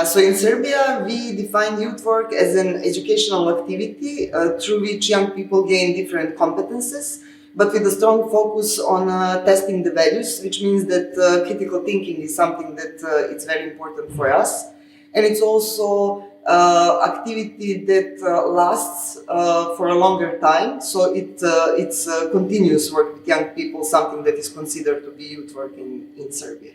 Yeah, so in Serbia, we define youth work as an educational activity through which young people gain different competences, but with a strong focus on testing the values, which means that critical thinking is something that it's very important for us. And it's also activity that lasts for a longer time. So it's continuous work with young people, something that is considered to be youth work in Serbia.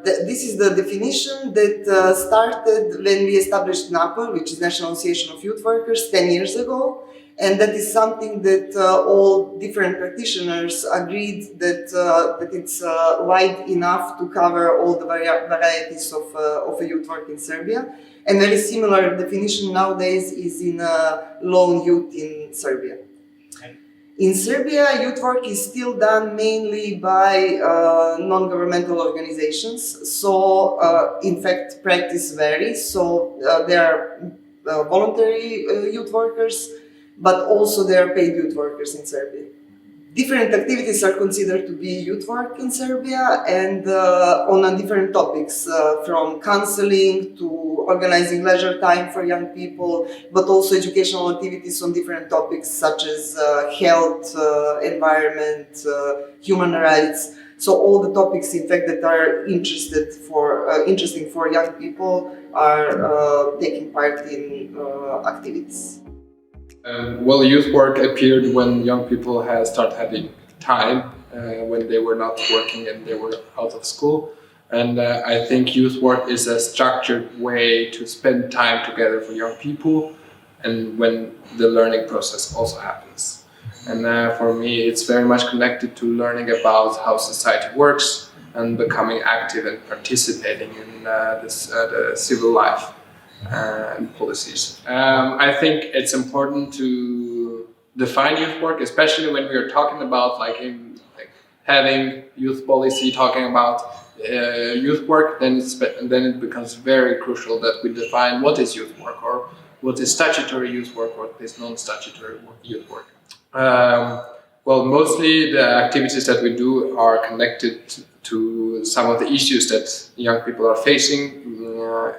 This is the definition that started when we established NAPOR, which is National Association of Youth Workers, 10 years ago. And that is something that all different practitioners agreed that it's wide enough to cover all the varieties of a youth work in Serbia. And very similar definition nowadays is in lone youth in Serbia. In Serbia, youth work is still done mainly by non-governmental organizations. So, in fact, practice varies. So, there are voluntary youth workers, but also there are paid youth workers in Serbia. Different activities are considered to be youth work in Serbia and on different topics, from counseling to organizing leisure time for young people, but also educational activities on different topics such as health, environment, human rights. So all the topics, in fact, that are interesting for young people are taking part in activities. Well, youth work appeared when young people had started having time, when they were not working and they were out of school. And I think youth work is a structured way to spend time together for young people, and when the learning process also happens. And for me, it's very much connected to learning about how society works and becoming active and participating in the civil life and policies. I think it's important to define youth work, especially when we are talking about having youth policy, talking about youth work. Then it becomes very crucial that we define what is youth work, or what is statutory youth work, or what is non-statutory youth work. Well, mostly the activities that we do are connected to some of the issues that young people are facing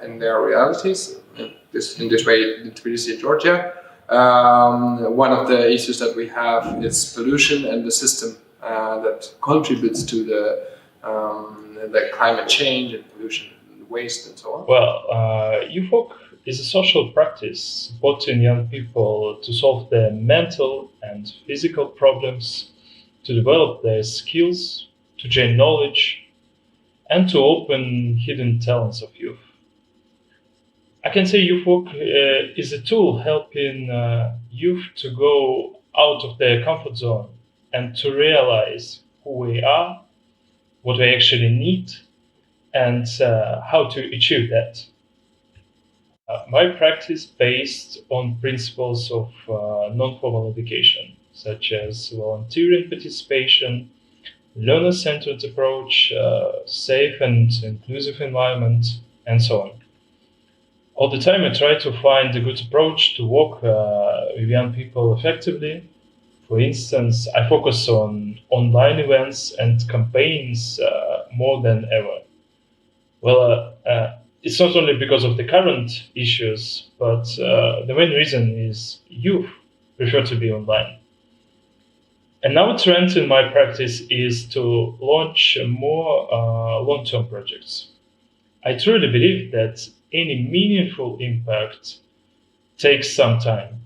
in their realities. In this way, in Tbilisi, Georgia. One of the issues that we have is pollution and the system that contributes to the climate change and pollution and waste and so on. Well, youth work is a social practice supporting young people to solve their mental and physical problems, to develop their skills, to gain knowledge, and to open hidden talents of youth. I can say youth work is a tool helping youth to go out of their comfort zone and to realize who we are, what we actually need, and how to achieve that. My practice based on principles of non-formal education, such as volunteering participation, learner-centered approach, safe and inclusive environment, and so on. All the time I try to find a good approach to work with young people effectively. For instance, I focus on online events and campaigns more than ever. Well, it's not only because of the current issues, but the main reason is youth prefer to be online. Another trend in my practice is to launch more long-term projects. I truly believe that any meaningful impact takes some time.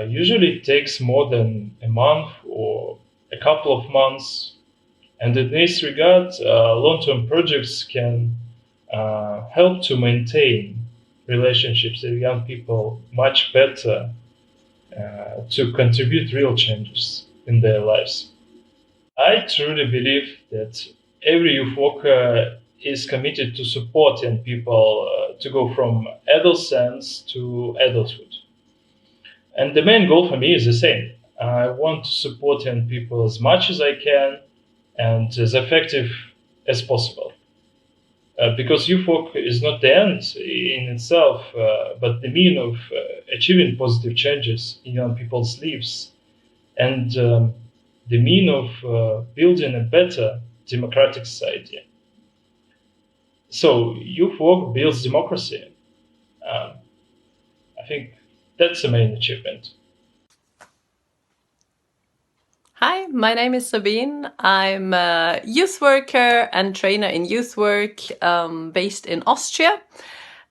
Usually it takes more than a month or a couple of months. And in this regard, long-term projects can help to maintain relationships with young people much better, to contribute real changes in their lives. I truly believe that every youth worker is committed to support young people to go from adolescence to adulthood. And the main goal for me is the same. I want to support young people as much as I can and as effective as possible. Because youth work is not the end in itself, but the mean of achieving positive changes in young people's lives, and the mean of building a better democratic society. So youth work builds democracy. Um, I think that's the main achievement. Hi, my name is Sabine. I'm a youth worker and trainer in youth work based in Austria.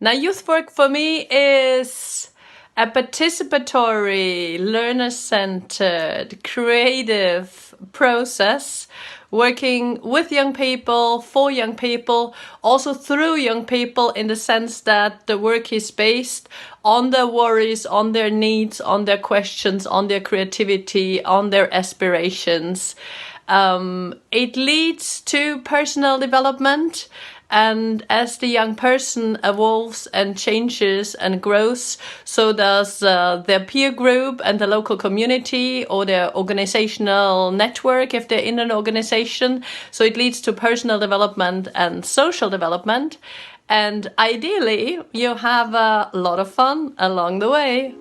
Now, youth work for me is a participatory, learner-centered, creative process working with young people, for young people, also through young people, in the sense that the work is based on their worries, on their needs, on their questions, on their creativity, on their aspirations. It leads to personal development. And as the young person evolves and changes and grows, so does their peer group and the local community or their organizational network if they're in an organization. So it leads to personal development and social development. And ideally, you have a lot of fun along the way.